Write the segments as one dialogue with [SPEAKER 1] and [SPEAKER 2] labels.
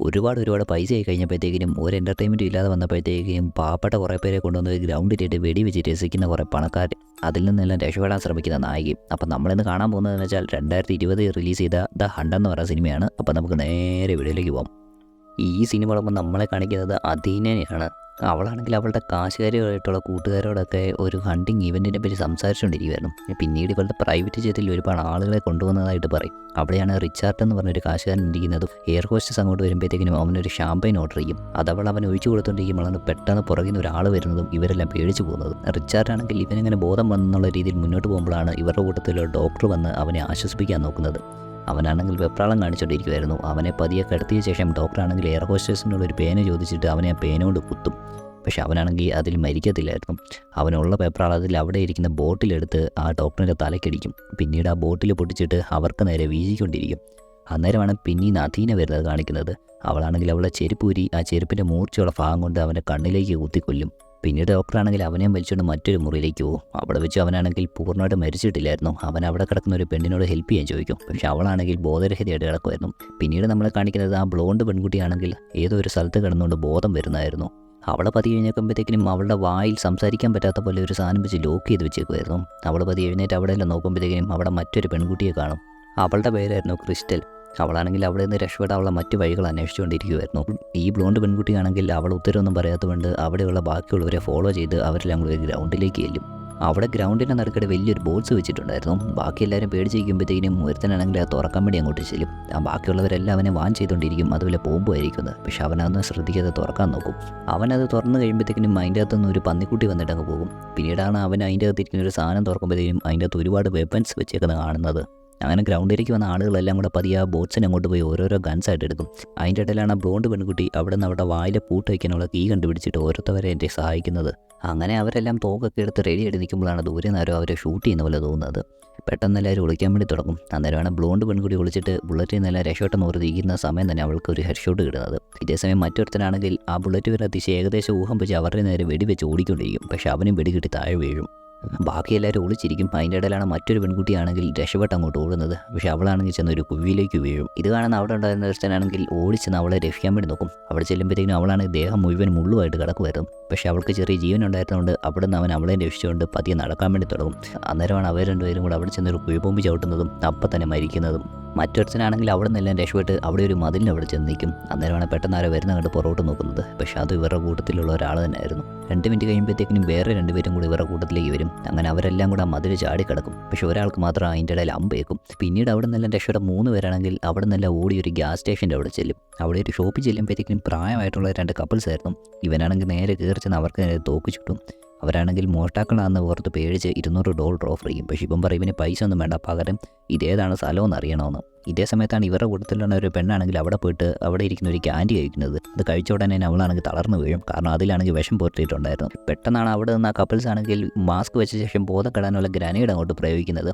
[SPEAKER 1] ഒരുപാട് പൈസയായി കഴിഞ്ഞപ്പോഴത്തേക്കിനും ഒരു എൻ്റർടൈൻമെൻറ്റും ഇല്ലാതെ വന്നപ്പോഴത്തേക്കും പാവപ്പെട്ട കുറേ പേരെ കൊണ്ടുവന്ന് ഗ്രൗണ്ടിലിട്ട് വെടിവെച്ച് രസിക്കുന്ന കുറേ പണക്കാർ, അതിൽ നിന്നെല്ലാം രക്ഷപ്പെടാൻ ശ്രമിക്കുന്ന നായികയും. അപ്പം നമ്മളിന്ന് കാണാൻ പോകുന്നതെന്ന് വെച്ചാൽ 2020 റിലീസ് ചെയ്ത ദ ഹണ്ട് എന്ന് പറയുന്ന സിനിമയാണ്. അപ്പം നമുക്ക് നേരെ വീഡിയോയിലേക്ക് പോകാം. ഈ സിനിമ കാണുമ്പോൾ നമ്മളെ കാണിക്കുന്നത് അദീനയാണ്. അവളാണെങ്കിൽ അവളുടെ കാശുകാരുമായിട്ടുള്ള കൂട്ടുകാരോടൊക്കെ ഒരു ഹണ്ടിങ് ഇവൻറ്റിനെ പറ്റി സംസാരിച്ചുകൊണ്ടിരിക്കുമായിരുന്നു. പിന്നീട് ഇവളുടെ പ്രൈവറ്റ് ജെറ്റിൽ ഒരുപാട് ആളുകളെ കൊണ്ടുവന്നതായിട്ട് പറയും. അവിടെയാണ് റിച്ചാർഡ് എന്ന് പറഞ്ഞൊരു കാശുകാരൻ ഇരിക്കുന്നതും. എയർ ഹോസ്റ്റസ് അങ്ങോട്ട് വരുമ്പോഴത്തേക്കിനും അവനൊരു ഷാമ്പയിൻ ഓർഡർ ചെയ്യും. അതവൾ അവൻ ഒഴിച്ചു കൊടുത്തുകൊണ്ടിരിക്കുമ്പോഴാണ് പെട്ടെന്ന് പുറകിൽ നിന്ന് ഒരാൾ വരുന്നതും ഇവരെല്ലാം പേടിച്ചു പോകുന്നതും. റിച്ചാർഡാണെങ്കിൽ ഇവനിങ്ങനെ ബോധം വന്നെന്നുള്ള രീതിയിൽ മുന്നോട്ട് പോകുമ്പോഴാണ് ഇവരുടെ കൂട്ടത്തിലുള്ള ഡോക്ടർ വന്ന് അവനെ ആശ്വസിപ്പിക്കാൻ നോക്കുന്നത്. അവനാണെങ്കിൽ വെപ്രാളം കാണിച്ചുകൊണ്ടിരിക്കുമായിരുന്നു. അവനെ പതിയെ കിടത്തിയ ശേഷം ഡോക്ടറാണെങ്കിൽ എയർ ഹോസ്റ്റേഴ്സിനുള്ള ഒരു പേന ചോദിച്ചിട്ട് അവനെ ആ പേന കൊണ്ട് കുത്തും. പക്ഷെ അവനാണെങ്കിൽ അതിൽ മരിക്കത്തില്ലായിരുന്നു. അവനുള്ള വെപ്രാളത്തിൽ അവിടെ ഇരിക്കുന്ന ബോട്ടിലെടുത്ത് ആ ഡോക്ടറിൻ്റെ തലക്കടിക്കും. പിന്നീട് ആ ബോട്ടിൽ പൊട്ടിച്ചിട്ട് അവർക്ക് നേരെ വീശിക്കൊണ്ടിരിക്കും. അന്നേരമാണ് പിന്നീട് അധീന വരുന്നത് കാണിക്കുന്നത്. അവളാണെങ്കിൽ അവളെ ചെരുപ്പൂരി ആ ചെരുപ്പിൻ്റെ മൂർച്ചയുള്ള ഭാഗം കൊണ്ട് അവൻ്റെ കണ്ണിലേക്ക് കുത്തിക്കൊല്ലും. പിന്നീട് ഡോക്ടറാണെങ്കിൽ അവനെയും വലിച്ചുകൊണ്ട് മറ്റൊരു മുറിയിലേക്ക് പോകും. അവിടെ വെച്ച് അവനാണെങ്കിൽ പൂർണ്ണമായിട്ട് മരിച്ചിട്ടില്ലായിരുന്നു. അവൻ അവിടെ കിടക്കുന്ന ഒരു പെണ്ണിനോട് ഹെൽപ്പ് ചെയ്യാൻ ചോദിക്കും. പക്ഷെ അവളാണെങ്കിൽ ബോധരഹിതയായിട്ട് കിടക്കുമായിരുന്നു. പിന്നീട് നമ്മളെ കാണിക്കുന്നത് ആ ബ്ലോണ്ട് പെൺകുട്ടിയാണെങ്കിൽ ഏതോ ഒരു സ്ഥലത്ത് കിടന്നുകൊണ്ട് ബോധം വരുന്നതായിരുന്നു. അവളെ പതി കഴിഞ്ഞേക്കുമ്പോഴത്തേക്കിനും അവളുടെ വായിൽ സംസാരിക്കാൻ പറ്റാത്ത പോലെ ഒരു സാധനം വെച്ച് ലോക്ക് ചെയ്ത് വെച്ചേക്കുമായിരുന്നു. അവൾ പതി എഴുന്നേറ്റ് അവിടെ എല്ലാം നോക്കുമ്പോഴത്തേക്കിനും അവിടെ മറ്റൊരു പെൺകുട്ടിയെ കാണും. അവളുടെ പേരായിരുന്നു ക്രിസ്റ്റൽ. അവളാണെങ്കിൽ അവിടെ നിന്ന് രക്ഷപ്പെട്ട് അവളെ മറ്റു വഴികൾ അന്വേഷിച്ചുകൊണ്ടിരിക്കുമായിരുന്നു. ഈ ബ്ലോണ്ട് പെൺകുട്ടിയാണെങ്കിൽ അവൾ ഉത്തരവൊന്നും പറയാത്തതുകൊണ്ട് അവിടെയുള്ള ബാക്കിയുള്ളവരെ ഫോളോ ചെയ്ത് അവരെല്ലാം കൂടി ഗ്രൗണ്ടിലേക്ക് ചെല്ലും. അവിടെ ഗ്രൗണ്ടിൻ്റെ നടുക്കടെ വലിയൊരു ബോക്സ് വെച്ചിട്ടുണ്ടായിരുന്നു. ബാക്കി എല്ലാവരും പേടിച്ചിരിക്കുമ്പോഴത്തേക്കും ഒരുത്തനാണെങ്കിൽ അത് തുറക്കാൻ വേണ്ടി അങ്ങോട്ട് ചെല്ലും. ബാക്കിയുള്ളവരെല്ലാം അവനെ വാൻ ചെയ്തുകൊണ്ടിരിക്കും. അതുപോലെ പോകുമായിരിക്കുന്നത്. പക്ഷെ അവനതൊന്നും ശ്രദ്ധിക്കാതെ തുറക്കാൻ നോക്കും. അവനത് തുറന്നു കഴിയുമ്പോഴത്തേക്കിനും അതിൻ്റെ അകത്തുനിന്ന് ഒരു പന്നിക്കുട്ടി വന്നിട്ട് അങ്ങ് പോകും. പിന്നീടാണ് അവൻ അതിൻ്റെ അകത്തിരിക്കുന്ന ഒരു സാധനം തുറക്കുമ്പോഴത്തേക്കും അതിൻ്റെ അകത്ത് ഒരുപാട് വെപ്പൺസ് വെച്ചേക്കുന്നത് കാണുന്നത്. അങ്ങനെ ഗ്രൗണ്ടിലേക്ക് വന്ന ആളുകളെല്ലാം കൂടെ പതിയെ ആ ബോട്ട്സിനെ അങ്ങോട്ട് പോയി ഓരോരോ ഗൺസായിട്ട് എടുക്കും. അതിൻ്റെ ഇടയിലാണ് ആ ബ്ലോണ്ട് പെൺകുട്ടി അവിടെ നിന്ന് അവിടെ വായിലെ പൂട്ട് വയ്ക്കാനുള്ള കീ കണ്ടുപിടിച്ചിട്ട് ഓരോരുത്തവരെ എന്നെ സഹായിക്കുന്നത്. അങ്ങനെ അവരെല്ലാം തോക്കൊക്കെ എടുത്ത് റെഡിയായിട്ട് നിൽക്കുമ്പോഴാണ് ദൂരെ നേരം അവരെ ഷൂട്ട് ചെയ്യുന്ന പോലെ തോന്നുന്നത്. പെട്ടെന്ന് എല്ലാവരും ഒളിക്കാൻ വേണ്ടി തുടങ്ങും. അന്നേരമാണ് ബ്ലോണ്ട് പെൺകുട്ടി ഒളിച്ചിട്ട് ബുള്ളറ്റിൽ നിന്നെല്ലാം രക്ഷോട്ടം ഓർത്തിരിക്കുന്ന സമയം തന്നെ അവൾക്ക് ഒരു ഹെഡ് ഷോട്ട് കിട്ടുന്നത്. ഇതേസമയം മറ്റൊരുത്തനാണെങ്കിൽ ആ ബുള്ളറ്റ് വരുന്ന ദിശ ഏകദേശം ഊഹം വെച്ച് അവരുടെ നേരെ വെടിവെച്ച് ഓടിക്കൊണ്ടിരിക്കും. പക്ഷെ അവനും വെടികിട്ടി താഴെ വീഴും. ബാക്കി എല്ലാവരും ഒളിച്ചിരിക്കും. അതിൻ്റെ ഇടയിലാണ് മറ്റൊരു പെൺകുട്ടിയാണെങ്കിൽ രക്ഷപ്പെട്ട് അങ്ങോട്ട് ഓടുന്നത്. പക്ഷെ അവളാണെങ്കിൽ ചെന്ന് ഒരു കുഴിയിലേക്ക് വീഴും. ഇത് കാണുന്ന അവിടെ ഉണ്ടായിരുന്ന ഒരുത്തനാണെങ്കിൽ ഓടിച്ചെന്ന് അവളെ രക്ഷിക്കാൻ വേണ്ടി നോക്കും. അവിടെ ചെല്ലുമ്പോഴത്തേക്കും അവളാണെങ്കിൽ ദേഹം മുഴുവൻ മുള്ളുമായിട്ട് കിടക്കുമായിരുന്നു. പക്ഷെ അവൾക്ക് ചെറിയ ജീവൻ ഉണ്ടായിരുന്നതുകൊണ്ട് അവിടെ നിന്ന് അവൻ അവളെ രക്ഷിച്ചുകൊണ്ട് പതിയെ നടക്കാൻ വേണ്ടി തുടങ്ങും. അന്നേരമാണ് അവർ രണ്ടുപേരും കൂടെ അവിടെ ചെന്നൊരു കുഴിപ്പൊമ്പി ചവിട്ടുന്നതും അപ്പം തന്നെ മരിക്കുന്നതും. മറ്റൊരുത്തനാണെങ്കിൽ അവിടെ നിന്നെല്ലാം രക്ഷപ്പെട്ട് അവിടെ ഒരു മതിലിന് അവിടെ ചെന്ന് നിൽക്കും. അന്നേരമാണ് പെട്ടെന്ന് ആരോ വരുന്ന കണ്ട് പുറകോട്ട് നോക്കുന്നത്. പക്ഷെ അത് ഇവരുടെ കൂട്ടത്തിലുള്ള ഒരാൾ തന്നെയായിരുന്നു. 2 മിനിറ്റ് കഴിയുമ്പോഴത്തേക്കിനും വേറെ 2 പേരും കൂടി ഇവരുടെ കൂട്ടത്തിലേക്ക് വരും. അങ്ങനെ അവരെല്ലാം കൂടെ ആ മതിൽ ചാടിക്കിടക്കും. പക്ഷെ ഒരാൾക്ക് മാത്രം അതിൻ്റെ ഇടയിൽ അമ്പേക്കും. പിന്നീട് അവിടെ നിന്നെല്ലാം രക്ഷപ്പെട്ട 3 പേരാണെങ്കിൽ അവിടെ നിന്നെല്ലാം ഓടി ഒരു ഗ്യാസ് സ്റ്റേഷൻ്റെ അവിടെ ചെല്ലും. അവിടെ ഒരു ഷോപ്പിൽ ചെല്ലുമ്പോഴത്തേക്കിനും പ്രായമായിട്ടുള്ള 2 കപ്പിൾസ് ആയിരുന്നു. ഇവനാണെങ്കിൽ നേരെ കയറി ചെന്ന് അവർക്ക് നേരെ തോക്ക് ചുട്ടും. അവരാണെങ്കിൽ മോഷ്ടാക്കളാണെന്ന് ഓർത്ത് പേടിച്ച് $200 ഓഫർ ചെയ്യും. പക്ഷെ ഇപ്പം പറയും ഇവന് പൈസ ഒന്നും വേണ്ട, പകരം ഇതേതാണ് സ്ഥലമെന്ന് അറിയണമെന്ന്. ഇതേ സമയത്താണ് ഇവരുടെ കൂട്ടത്തിലുള്ള ഒരു പെണ്ണാണെങ്കിൽ അവിടെ പോയിട്ട് അവിടെ ഇരിക്കുന്ന ഒരു ക്യാൻഡി കഴിക്കുന്നത്. അത് കഴിച്ച ഉടനെ അവളാണെങ്കിൽ തളർന്നു വീഴും. കാരണം അതിലാണെങ്കിൽ വിഷം പുരട്ടിയിട്ടുണ്ടായിരുന്നു. പെട്ടെന്നാണ് അവിടെ നിന്ന് ആ കപ്പിൾസ് ആണെങ്കിൽ മാസ്ക് വെച്ച ശേഷം ബോധം കെടാനുള്ള ഗ്രനേഡ് അങ്ങോട്ട് പ്രയോഗിക്കുന്നത്.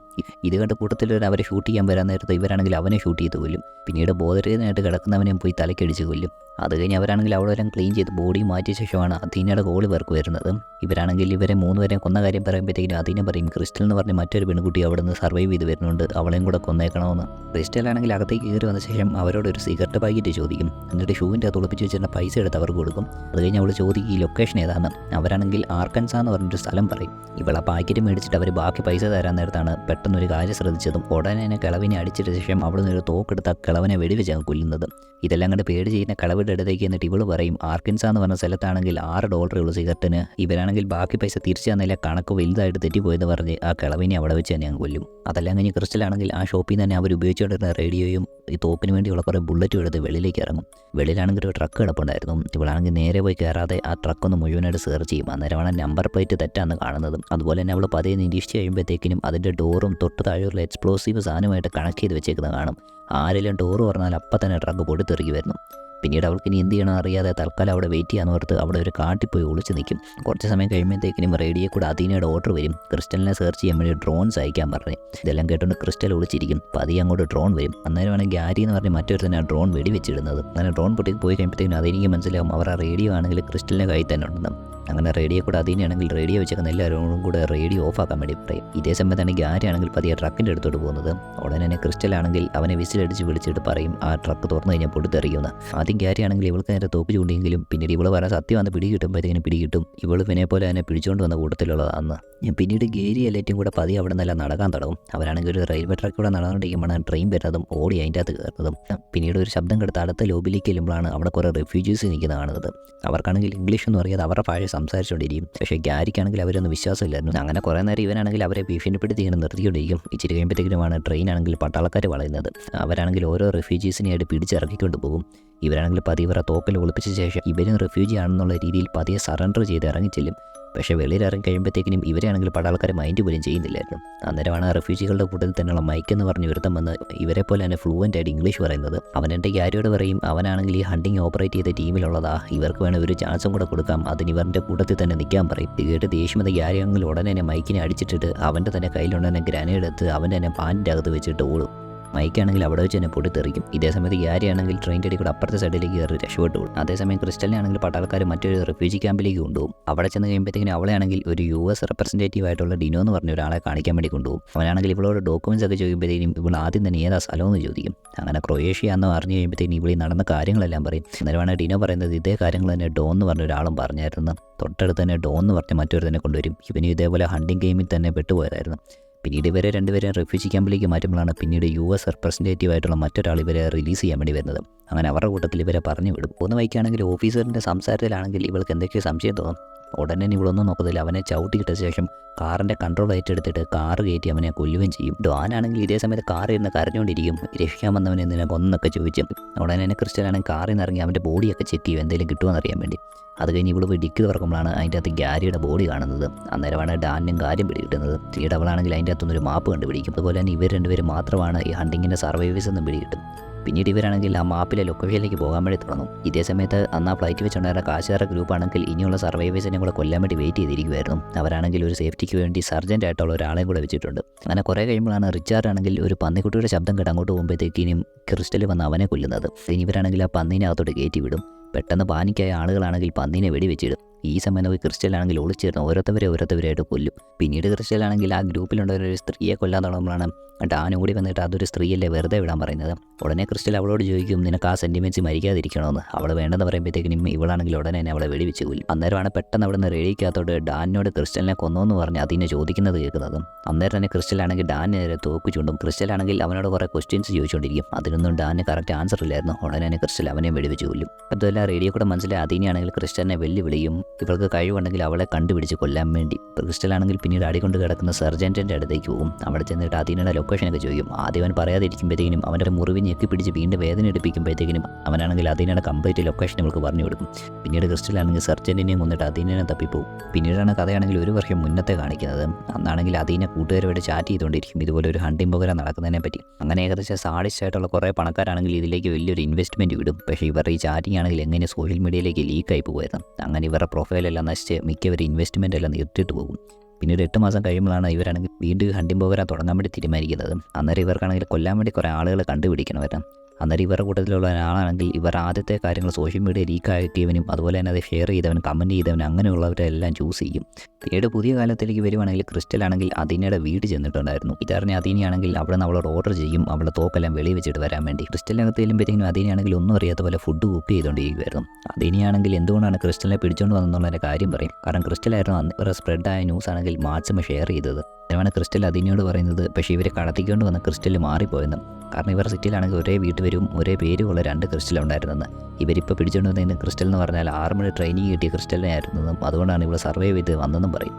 [SPEAKER 1] ഇത് കണ്ട് കൂട്ടത്തിലൊരു അവരെ ഷൂട്ട് ചെയ്യാൻ വരാൻ നേരത്ത് ഇവരാണെങ്കിൽ അവനെ ഷൂട്ട് ചെയ്ത് കൊല്ലും. പിന്നീട് ബോധരഹിതനായിട്ട് കിടക്കുന്നവനെയും പോയി തലക്കടിച്ച് കൊല്ലും. അത് കഴിഞ്ഞ് അവരാണെങ്കിൽ അവിടെ എല്ലാം ക്ലീൻ ചെയ്ത് ബോഡി മാറ്റിയ ശേഷമാണ് അധീനയുടെ കോളി വർക്ക് വരുന്നത്. ഇവരാണെങ്കിൽ ഇവരെ 3 പേരെയും കൊന്ന കാര്യം പറയുമ്പോഴത്തേക്കും അധീന പറയും ക്രിസ്റ്റൽ എന്ന് പറഞ്ഞ് മറ്റൊരു പെൺകുട്ടി അവിടെ നിന്ന് സർവൈവ് ചെയ്ത് വരുന്നുണ്ട്, അവളെയും കൂടെ കൊന്നേക്കണമെന്ന്. ക്രിസ്റ്റലാണെങ്കിൽ അകത്തേക്ക് കയറി വന്ന ശേഷം അവരോട് ഒരു സിഗരറ്റ് പാക്കറ്റ് ചോദിക്കും. എന്നിട്ട് ഷൂവിൻ്റെ അത് ഒളിപ്പിച്ച് വെച്ചിരുന്ന പൈസ എടുത്ത് അവർക്ക് കൊടുക്കും. അത് കഴിഞ്ഞ് അവൾ ചോദിക്കും ഈ ലൊക്കേഷൻ ഏതാണ്. അവരാണെങ്കിൽ ആർക്കൻസാ എന്ന് പറഞ്ഞൊരു സ്ഥലം പറയും. ഇവൾ ആ പാക്കറ്റ് മേടിച്ചിട്ട് അവർ ബാക്കി പൈസ തരാൻ നേരത്താണ് പെട്ടെന്നൊരു കാര്യം ശ്രദ്ധിച്ചതും ഉടനെ തന്നെ കിളവിനെ അടിച്ചിട്ട ശേഷം അവിടെ നിന്നൊരു തോക്കെടുത്ത് ആ കിളവനെ വെടിവെച്ചാണ് കൊല്ലുന്നത്. ഇതെല്ലാം കണ്ട് പേടി ചെയ്യുന്ന കിളവിൻ്റെ അടുത്തേക്ക് എന്നിട്ട് ഇവള് പറയും ആർക്കൻസാ എന്ന് പറഞ്ഞ സ്ഥലത്താണെങ്കിൽ $6 ഉള്ളൂ സിഗരറ്റിന്. ഇവരാണെങ്കിൽ ബാക്കി പൈസ തിരിച്ചു തന്നില്ല, കണക്ക് വലുതായിട്ട് തെറ്റിപ്പോയെന്ന് പറഞ്ഞ് ആ കിളവിനെ അവിടെ വെച്ച് തന്നെ ഞാൻ കൊല്ലും. അതെല്ലാം കഴിഞ്ഞ് ക്രിസ്റ്റലാണെങ്കിൽ ആ ഷോപ്പിൽ നിന്ന് തന്നെ അവർ ഉപയോഗിച്ചുകൊണ്ടിരുന്ന റേഡിയോയും ഈ തോക്കിന് വേണ്ടിയുള്ള കുറേ ബുള്ളറ്റും എടുത്ത് വെളിയിലേക്ക് ഇറങ്ങും. വെളിയിലാണെങ്കിൽ ഒരു ട്രക്ക് കിടപ്പുണ്ടായിരുന്നു. ഇവളാണെങ്കിൽ നേരെ പോയി കയറാതെ ആ ട്രക്കൊന്ന് മുഴുവനായിട്ട് സെർച്ച് ചെയ്യും. അന്നേരമാണ് നമ്പർ പ്ലേറ്റ് തെറ്റാന്ന് കാണുന്നത്. അതുപോലെ തന്നെ അവൾ പതിയെ നിരീക്ഷിച്ച് കഴിയുമ്പോഴത്തേക്കിനും അതിൻ്റെ ഡോറും തൊട്ട് താഴെയുള്ള എക്സ്പ്ലോസീവ് സാധനമായിട്ട് കണക്ട് ചെയ്ത് വെച്ചേക്കുന്നത് കാണും. ആരെങ്കിലും ഡോറ് പറഞ്ഞാൽ അപ്പം തന്നെ ട്രക്ക് പൊടിത്തെറിക്കി വരുന്നു. പിന്നീട് അവൾക്ക് ഇനി എന്ത് ചെയ്യണമെന്ന് അറിയാതെ തൽക്കാലം അവിടെ വെയിറ്റ് ചെയ്യാന്ന് ഓർത്ത് അവിടെ ഒരു കാട്ടിൽ പോയി ഒളിച്ച് നിൽക്കും. കുറച്ച് സമയം കഴിയുമ്പോഴത്തേക്കിനും റേഡിയോ കൂടെ അധീനയുടെ ഓർഡർ വരും. ക്രിസ്റ്റലിനെ സെർച്ച് ചെയ്യാൻ വേണ്ടി ഡ്രോൺസ് അയക്കാൻ പറഞ്ഞു. ഇതെല്ലാം കേട്ടുകൊണ്ട് ക്രിസ്റ്റൽ ഒളിച്ചിരിക്കും. പതിയെ അങ്ങോട്ട് ഡ്രോൺ വരും. അന്നേരമാണ് ഗ്യാരി എന്ന് പറഞ്ഞ് മറ്റൊരു തന്നെ ആ ഡ്രോൺ വെടിവെച്ചിടുന്നത്. അങ്ങനെ ഡ്രോൺ പൊട്ടി പോയി കഴിയുമ്പോഴത്തേക്കും അതെനിക്ക് മനസ്സിലാവും അവർ ആ റേഡിയോ ആണെങ്കിൽ ക്രിസ്റ്റലിൻ്റെ കയ്യിൽ തന്നെ ഉണ്ടെന്ന്. അങ്ങനെ റേഡിയോ കൂടെ അതിനാണെങ്കിൽ റേഡിയോ വെച്ചേക്കുന്ന എല്ലാവരും കൂടെ റേഡിയോ ഓഫാക്കാൻ വേണ്ടി പറയും. ഇതേ സമയത്താണെങ്കിൽ ആരാണെങ്കിൽ പതിയെ ട്രക്കിൻ്റെ അടുത്തോട്ട് പോകുന്നത്. ഉടനെ തന്നെ ക്രിസ്റ്റലാണെങ്കിൽ അവനെ വിസിലടിച്ച് വിളിച്ചിട്ട് പറയും ആ ട്രക്ക് തുറന്നു കഴിഞ്ഞാൽ പൊട്ടിത്തെറിയുമെന്ന്. ആദ്യം ഗ്യാരിയാണെങ്കിൽ ഇവൾക്ക് നേരെ തോക്ക് ചൂണ്ടിയെങ്കിലും പിന്നീട് ഇവള് പറയാൻ സത്യം വന്ന് പിടികിട്ടുമ്പോഴത്തേക്കിനും പിടികിട്ടും ഇവള് പിന്നെ പോലെ തന്നെ പിടിച്ചുകൊണ്ട് വന്ന കൂട്ടത്തിലുള്ളതാന്ന്. പിന്നീട് ഗേരി എല്ലാറ്റും കൂടെ പതിയെ അവിടെ നിന്നെല്ലാം നടക്കാൻ തുടങ്ങും. അവരാണെങ്കിൽ ഒരു റെയിൽവേ ട്രാക്കിലൂടെ നടന്നുകൊണ്ടിരിക്കുമ്പോഴാണ് ട്രെയിൻ വരുന്നതും ഓടി അതിൻ്റെ അകത്ത് കയറുന്നതും. പിന്നീട് ഒരു ശബ്ദം കേട്ട് അടുത്ത ലോബിലേക്ക് ചെല്ലുമ്പോഴാണ് അവിടെ കുറേ റെഫ്യൂജീസ് നിൽക്കുന്നത് കാണുന്നത്. അവർക്കാണെങ്കിൽ ഇംഗ്ലീഷ് ഒന്നും അറിയാതെ അവരുടെ ഭാഷ സംസാരിച്ചുകൊണ്ടിരിക്കും. പക്ഷേ ഗ്യാരിക്കാണെങ്കിൽ അവരൊന്നും വിശ്വാസമില്ലായിരുന്നു. അങ്ങനെ കുറേ നേരം ഇവനാണെങ്കിൽ അവരെ ഭീഷണിപ്പെടുത്തി ഇങ്ങനെ നിർത്തിക്കൊണ്ടിരിക്കും. ഇച്ചിരി കഴിയുമ്പോഴത്തേക്കുമാണ് ട്രെയിനാണെങ്കിൽ പട്ടാളക്കാർ വളയുന്നത്. അവരാണെങ്കിൽ ഓരോ റെഫ്യൂജീസിനെയായിട്ട് പിടിച്ചിറക്കിക്കൊണ്ട് പോകും. ഇവരാണെങ്കിൽ പതിയെ ഇവരെ തോക്കിൽ ഒളിപ്പിച്ച ശേഷം ഇവരും റെഫ്യൂജി ആണെന്നുള്ള രീതിയിൽ പതിയെ സറണ്ടർ ചെയ്ത് ഇറങ്ങിച്ചെല്ലും. പക്ഷേ വെളിയിൽ ഇറങ്ങി കഴിയുമ്പോഴത്തേക്കിനും ഇവരെയാണെങ്കിൽ പട്ടാളക്കാരെ മൈൻഡ് പോലും ചെയ്യുന്നില്ലായിരുന്നു. അന്നേരമാണ് റെഫ്യൂജികളുടെ കൂട്ടത്തിൽ തന്നെയുള്ള മൈക്ക് എന്ന് പറഞ്ഞ് ഒരുത്തം വന്ന് ഇവരെ പോലെ തന്നെ ഫ്ലുവൻ്റ് ആയിട്ട് ഇംഗ്ലീഷ് പറയുന്നത്. അവനെൻ്റെ ഗ്യാരിയോട് പറയും അവനാണെങ്കിൽ ഈ ഹണ്ടിങ് ഓപ്പറേറ്റ് ചെയ്ത ടീമിലുള്ളതാ, ഇവർക്ക് വേണം ഒരു ചാൻസും കൂടെ കൊടുക്കാം, അതിന് ഇവരുടെ കൂട്ടത്തിൽ തന്നെ നിൽക്കാൻ പറയും. ഇത് കേട്ട് ദേഷ്യം വന്ന ഗ്യാരിയാണെങ്കിൽ ഉടനെ തന്നെ മൈക്കിനെ അടിച്ചിട്ടിട്ട് അവൻ്റെ തന്നെ കയ്യിലുണ്ടെന്നെ ഗ്രാനേഡ് എടുത്ത് അവൻ്റെ തന്നെ പാൻറ്റിൻ്റെ അകത്ത് വെച്ചിട്ട് ഓടും. മൈക്കാണെങ്കിൽ അവിടെ വെച്ച് തന്നെ പൊട്ടിത്തെറിക്കും. ഇതേ സമയത്ത് ഗ്യാരിയാണെങ്കിൽ ട്രെയിൻ്റെ അടി കൂടെ അപ്പുറത്തെ സൈഡിലേക്ക് കയറി രക്ഷപ്പെട്ടു. അതേസമയം ക്രിസ്റ്റലിനെ ആണെങ്കിൽ പട്ടാളക്കാർ മറ്റൊരു റെഫ്യൂജി ക്യാമ്പിലേക്ക് കൊണ്ടുപോകും. അവിടെ ചെന്ന് കഴിയുമ്പോഴത്തേക്കിനും അവളെയാണെങ്കിൽ ഒരു US റെപ്രസെൻറ്റേറ്റീവ് ആയിട്ടുള്ള ഡിനോ എന്ന് പറഞ്ഞ ഒരാളെ കാണിക്കാൻ വേണ്ടി കൊണ്ടുപോകും. അവനാണെങ്കിൽ ഇവളോട് ഡോക്യുമെൻറ്റ്സ് ഒക്കെ ചോദിക്കുമ്പോഴത്തേക്കും ഇവൾ ആദ്യം തന്നെ ഏതാ സ്ഥലമെന്ന് ചോദിക്കും. അങ്ങനെ ക്രൊയേഷ്യ എന്ന് അറിഞ്ഞു കഴിയുമ്പോഴത്തേക്കും ഇവളി നടന്ന കാര്യങ്ങളെല്ലാം പറയും. അന്നേരമാണ് ഡിനോ പറയുന്നത് ഇതേ കാര്യങ്ങൾ തന്നെ ഡോൺ എന്ന് പറഞ്ഞ ഒരാളും പറഞ്ഞായിരുന്നു. തൊട്ടടുത്ത് തന്നെ ഡോൺ എന്ന് പറഞ്ഞ മറ്റൊരു തന്നെ കൊണ്ടുവരും. ഇവനും ഇതേപോലെ ഹണ്ടിങ് ഗെയിമിൽ തന്നെ പെട്ടുപോയതായിരുന്നു. പിന്നീട് ഇവരെ രണ്ടുപേരും റെഫ്യൂജി ക്യാമ്പിലേക്ക് മാറ്റുമ്പോഴാണ് പിന്നീട് US റെപ്രസെൻറ്റേറ്റീവ് ആയിട്ടുള്ള മറ്റൊരാൾ ഇവരെ റിലീസ് ചെയ്യാൻ വേണ്ടി വരുന്നത്. അങ്ങനെ അവരുടെ കൂട്ടത്തിൽ ഇവരെ പറഞ്ഞു വിടും. പോകുന്ന വഴിക്കാണെങ്കിൽ ഓഫീസറിൻ്റെ സംസാരത്തിലാണെങ്കിൽ ഇവൾക്ക് എന്തൊക്കെയോ സംശയം തോന്നും. ഉടനെ ഇവളൊന്നും നോക്കത്തില്ല, അവനെ ചവിട്ടിയിട്ട ശേഷം കാറിൻ്റെ കൺട്രോൾ ഏറ്റെടുത്തിട്ട് കാറ് കയറ്റി അവനെ കൊല്ലുകയും ചെയ്യും. ഡോനാണെങ്കിൽ ഇതേ സമയത്ത് കാറിൽ ഇരുന്ന് കരഞ്ഞുകൊണ്ടിരിക്കും. രക്ഷിക്കാൻ വന്നവനെ എന്തിനാ കൊന്നൊക്കെ ചോദിച്ചു. ഉടനെ തന്നെ ക്രിസ്റ്റലാണെങ്കിൽ കാറിൽ നിന്ന് ഇറങ്ങി അവൻ്റെ ബോഡിയൊക്കെ ചെക്ക് ചെയ്യും എന്തെങ്കിലും കിട്ടുമെന്ന് അറിയാൻ വേണ്ടി. അത് കഴിഞ്ഞ് ഇവൾ പോയി ഡിക്ക് തുറക്കുമ്പോഴാണ് അതിൻ്റെ അകത്ത് ഗ്യാരിയുടെ ബോഡി കാണുന്നത്. അന്നേരമാണ് ഡാനും കാര്യം പിടികിട്ടുന്നത്. പിന്നീട് അവളാണെങ്കിൽ അതിൻ്റെ അകത്തുനിന്നൊരു മാപ്പ് കണ്ടുപിടിക്കും. അതുപോലെ തന്നെ ഇവർ രണ്ടുപേരും മാത്രമാണ് ഈ ഹണ്ടിങ്ങിൻ്റെ സർവൈവേഴ്സ് എന്ന് പിടികിട്ടും. പിന്നീട് ഇവരാണെങ്കിൽ ആ മാപ്പിലെ ലൊക്കേഷനിലേക്ക് പോകാൻ വേണ്ടി തുടങ്ങും. ഇതേ സമയത്ത് അന്ന് ആ ഫ്ലൈറ്റ് വെച്ചുണ്ടായിരുന്ന കാശുകാരുടെ ഗ്രൂപ്പാണെങ്കിൽ ഇനിയുള്ള സർവൈവേഴ്സിനെ കൂടെ കൊല്ലാൻ വേണ്ടി വെയിറ്റ് ചെയ്തിരിക്കുമായിരുന്നു. അവരാണെങ്കിൽ ഒരു സേഫ്റ്റിക്ക് വേണ്ടി സർജൻ്റ് ആയിട്ടുള്ള ഒരാളെയും കൂടെ വെച്ചിട്ടുണ്ട്. അങ്ങനെ കുറേ കഴിയുമ്പോഴാണ് റിച്ചാർഡ് ആണെങ്കിൽ ഒരു പന്നിക്കുട്ടിയുടെ ശബ്ദം കേട്ട് അങ്ങോട്ട് പോകുമ്പോഴത്തേക്കിനും ക്രിസ്റ്റൽ വന്ന് അവനെ കൊല്ലുന്നത്. ഇനി ഇവരാണെങ്കിൽ ആ പന്നീനെ അകത്തോട്ട് കയറ്റി വിടും. പെട്ടെന്ന് പാനിക്കായ ആളുകളാണെങ്കിൽ പന്നീനെ വെടിവെച്ചിടും. ഈ സമയം നോക്കി ക്രിസ്റ്റലാണെങ്കിൽ ഒളിച്ചിരുന്ന് ഓരോരുത്തവരായിട്ട് കൊല്ലും. പിന്നീട് ക്രിസ്റ്റലാണെങ്കിൽ ആ ഗ്രൂപ്പിലുണ്ടായ ഒരു സ്ത്രീയെ കൊല്ലാൻ തുടങ്ങുമ്പോഴാണ് ഡാൻ ഓടി വന്നിട്ട് അതൊരു സ്ത്രീയല്ലേ വെറുതെ വിടാൻ പറയുന്നത്. ഉടനെ ക്രിസ്റ്റൽ അവളോട് ചോദിക്കും നിനക്ക് ആ സെൻറ്റിമെൻറ്റ്സ് മരിക്കാതിരിക്കണമെന്ന്. അവൾ വേണ്ടെന്ന് പറയുമ്പോഴത്തേക്കിനും ഇവളാണെങ്കിൽ ഉടനെ തന്നെ അവളെ വെടിവെച്ച് കൊല്ലും. അന്നേരമാണ് പെട്ടെന്ന് അവിടെ നിന്ന് റേഡിക്കകത്തോട്ട് ഡാനിനോട് ക്രിസ്റ്റലിനെ കൊന്നോന്ന് പറഞ്ഞ് അതിനെ ചോദിക്കുന്നത് കേൾക്കുന്നത്. അന്നേരം തന്നെ ക്രിസ്റ്റലാണെങ്കിൽ ഡാനിന് നേരെ തോക്ക് ചൂണ്ടും. ക്രിസ്റ്റലാണെങ്കിൽ അവനോട് കുറേ ക്വസ്റ്റ്യൻസ് ചോദിച്ചുകൊണ്ടിരിക്കും. അതിനൊന്നും ഡാനിന് കറക്റ്റ് ആൻസർ ഇല്ലായിരുന്നു. ഉടനെ തന്നെ ക്രിസ്റ്റൽ അവനെ വെടിവെച്ച് കൊല്ലും. അതുമല്ല റേഡിയോ കൂടെ മനസ്സിലായി അതിനെയാണെങ്കിൽ ക്രിസ്റ്റലിനെ വെല്ലുവിളിയും ഇവൾക്ക് കഴിവുണ്ടെങ്കിൽ അവളെ കണ്ടുപിടിച്ച് കൊല്ലാൻ വേണ്ടി. ക്രിസ്റ്റലാണെങ്കിൽ പിന്നീട് അടികൊണ്ട് കിടക്കുന്ന സർജൻറ്റിൻ്റെ അടുത്തേക്ക് പോകും. അവിടെ ചെന്നിട്ട് അതിനുള്ള ലൊക്കേഷനൊക്കെ ചോദിക്കും. ആദ്യം അവൻ പറയാതിരിക്കുമ്പോഴത്തേക്കിനും അവൻ്റെ മുറിവ് ഞെക്കി പിടിച്ച് വീണ്ടും വേദന എടുപ്പിക്കുമ്പോഴത്തേക്കിനും അവനാണെങ്കിൽ അതിനുള്ള കംപ്ലീറ്റ് ലൊക്കേഷൻ ഇവൾക്ക് പറഞ്ഞു കൊടുക്കും. പിന്നീട് ക്രിസ്റ്റലാണെങ്കിൽ സർജൻറ്റിനെയും കൊന്നിട്ട് അതിനെ തപ്പിപ്പോവും. പിന്നീടാണ് കഥയാണെങ്കിൽ ഒരു വർഷം മുന്നത്തെ കാണിക്കുന്നത്. അന്നാണെങ്കിൽ അതിനെ കൂട്ടുകാരുമായിട്ട് ചാറ്റ് ചെയ്തുകൊണ്ടിരിക്കും ഇതുപോലെ ഒരു ഹണ്ടിങ് പ്രോഗ്രാം നടക്കുന്നതിനെ പറ്റി. അങ്ങനെ ഏകദേശം സാഡിസ്റ്റ് ആയിട്ടുള്ള കുറേ പണക്കാരാണെങ്കിൽ ഇതിലേക്ക് വലിയൊരു ഇൻവെസ്റ്റ്മെൻറ്റ് വിടും. പക്ഷേ ഇവരുടെ ഈ ചാറ്റിംഗ് ആണെങ്കിൽ എങ്ങനെ സോഷ്യൽ മീഡിയയിലേക്ക് ലീക്കായി പോകുമായിരുന്നു. അങ്ങനെ ഇവരുടെ പ്രൊഫൈലെല്ലാം നശിച്ച് മിക്കവരും ഇൻവെസ്റ്റ്മെൻ്റ് എല്ലാം നിർത്തിയിട്ട് പോകും. പിന്നീട് 8 മാസം കഴിയുമ്പോഴാണ് ഇവരാണെങ്കിൽ വീണ്ടും ഹണ്ടിങ് പ്രോഗ്രാം തുടങ്ങാൻ വേണ്ടി തീരുമാനിക്കുന്നത്. അന്നേരം ഇവർക്കാണെങ്കിൽ കൊല്ലാൻ വേണ്ടി കുറേ ആളുകളെ കണ്ടുപിടിക്കണമായിരുന്നു. അന്നേരം ഇവരുടെ കൂട്ടത്തിലുള്ള ഒരാളാണെങ്കിൽ ഇവർ ആദ്യത്തെ കാര്യങ്ങൾ സോഷ്യൽ മീഡിയ ലീക്കാക്കിയവനും അതുപോലെ തന്നെ അത് ഷെയർ ചെയ്തവനും കമൻറ്റ് ചെയ്തവനും അങ്ങനെയുള്ളവരെല്ലാം ചൂസ് ചെയ്യും. പിന്നീട് പുതിയ കാലത്തിലേക്ക് വരുവാണെങ്കിൽ ക്രിസ്റ്റലാണെങ്കിൽ അതിനയുടെ വീട് ചെന്നിട്ടുണ്ടായിരുന്നു. ഇതറിഞ്ഞ അതിനെയാണെങ്കിൽ അവിടെ നിന്ന് അവളോട് ഓർഡർ ചെയ്യും അവളുടെ തോക്കെല്ലാം വെളി വെച്ചിട്ട് വരാൻ വേണ്ടി. ക്രിസ്റ്റലിനകത്ത് ചെല്ലുമ്പോഴത്തേക്കും അതിനെയാണെങ്കിൽ ഒന്നും അറിയാത്ത പോലെ ഫുഡ് കുക്ക് ചെയ്തുകൊണ്ടിരിക്കുമായിരുന്നു. അതിനെയാണെങ്കിൽ എന്തുകൊണ്ടാണ് ക്രിസ്റ്റലിനെ പിടിച്ചുകൊണ്ട് വന്നെന്നുള്ളതിൻ്റെ കാര്യം പറയും. കാരണം ക്രിസ്റ്റലായിരുന്നു അന്ന് ഇവരുടെ സ്പ്രെഡായ ന്യൂസ് ആണെങ്കിൽ മാക്സിമം ഷെയർ ചെയ്തത്. അതിനാണ് ക്രിസ്റ്റൽ അതിനോട് പറയുന്നത്. പക്ഷേ ഇവരെ കടത്തിക്കൊണ്ട് വന്ന ക്രിസ്റ്റൽ മാറിപ്പോയെന്ന്. കാരണം ഇവരുടെ സിറ്റിയിലാണെങ്കിൽ ഒരേ വീട്ടുപേരും ഒരേ പേരുമുള്ള 2 ക്രിസ്റ്റൽ ഉണ്ടായിരുന്നെന്ന്. ഇവരിപ്പോൾ പിടിച്ചുകൊണ്ട് വന്നതിന് ക്രിസ്റ്റൽ എന്ന് പറഞ്ഞാൽ ആർമിയുടെ ട്രെയിനിങ് കിട്ടിയ ക്രിസ്റ്റലിനെ ആയിരുന്നെന്നും അതുകൊണ്ടാണ് ഇവിടെ സർവൈവ് ചെയ്ത് വന്നെന്നും പറയും.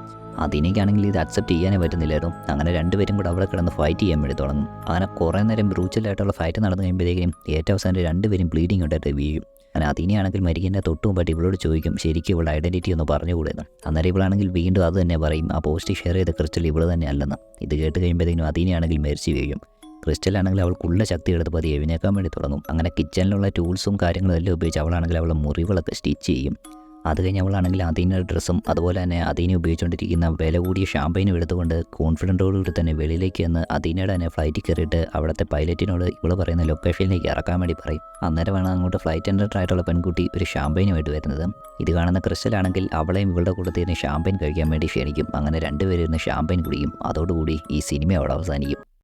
[SPEAKER 1] അതിനേക്കാണെങ്കിൽ ഇത് അക്സെപ്റ്റ് ചെയ്യാനേ പറ്റുന്നില്ലായിരുന്നു. അങ്ങനെ രണ്ടുപേരും കൂടെ അവിടെ കിടന്ന് ഫൈറ്റ് ചെയ്യാൻ വേണ്ടി തുടങ്ങും. അങ്ങനെ കുറേ നേരം ബ്രൂച്ചലായിട്ടുള്ള ഫൈറ്റ് നടന്നു കഴിയുമ്പോഴേക്കും ഏറ്റവും അവസാനം രണ്ടുപേരും ബ്ലീഡിങ് ഉണ്ടായിട്ട് വീഴും. അങ്ങനെ അതിനെയാണെങ്കിൽ മരിക്കുന്ന തൊട്ട് മുമ്പായിട്ട് ഇവളോട് ചോദിക്കും ശരിക്കും ഇവളുടെ ഐഡൻറ്റിറ്റി ഒന്ന് പറഞ്ഞുകൂടെയെന്ന്. അന്നേരം ഇവളാണെങ്കിൽ വീണ്ടും അത് തന്നെ പറയും ആ പോസ്റ്റ് ഷെയർ ചെയ്ത ക്രിസ്റ്റൽ ഇവൾ തന്നെ അല്ലെന്ന്. ഇത് കേട്ട് കഴിയുമ്പോഴത്തേക്കും അതിനെയാണെങ്കിൽ മരിച്ചു വീഴും. ക്രിസ്റ്റലാണെങ്കിൽ അവൾക്കുള്ള ശക്തി എടുത്ത് പതിയെ എഴുന്നേക്കാൻ വേണ്ടി തുടങ്ങും. അങ്ങനെ കിച്ചണിലുള്ള ടൂൾസും കാര്യങ്ങളും എല്ലാം ഉപയോഗിച്ച് അവളാണെങ്കിൽ അവളുടെ മുറിവുകളൊക്കെ സ്റ്റിച്ച് ചെയ്യും. അത് കഴിഞ്ഞ് അവളാണെങ്കിൽ അതീൻ്റെ ഡ്രസ്സും അതുപോലെ തന്നെ അതീനെ ഉപയോഗിച്ചുകൊണ്ടിരിക്കുന്ന വില കൂടിയ ഷാമ്പയിനും എടുത്തുകൊണ്ട് കോൺഫിഡൻറ്റോടുകൂടി തന്നെ വെളിയിലേക്ക് വന്ന് അതീനയുടെ തന്നെ ഫ്ലൈറ്റിൽ കയറിയിട്ട് അവിടുത്തെ പൈലറ്റിനോട് ഇവള് പറയുന്ന ലൊക്കേഷനിലേക്ക് ഇറക്കാൻ വേണ്ടി പറയും. അന്നേരമാണ് അങ്ങോട്ട് ഫ്ലൈറ്റ് അറ്റൻഡൻ്റ് ആയിട്ടുള്ള പെൺകുട്ടി ഒരു ഷാമ്പയിനുമായിട്ട് വരുന്നത്. ഇത് കാണുന്ന ക്രിസ്റ്റലാണെങ്കിൽ അവളെയും ഇവളുടെ കൂട്ടത്തിൽ നിന്ന് ഷാമ്പയിൻ കഴിക്കാൻ വേണ്ടി ക്ഷണിക്കും. അങ്ങനെ രണ്ടുപേരും ഇരുന്ന് ഷാമ്പയിൻ കുടിക്കും. അതോടുകൂടി ഈ സിനിമ അവിടെ അവസാനിക്കും.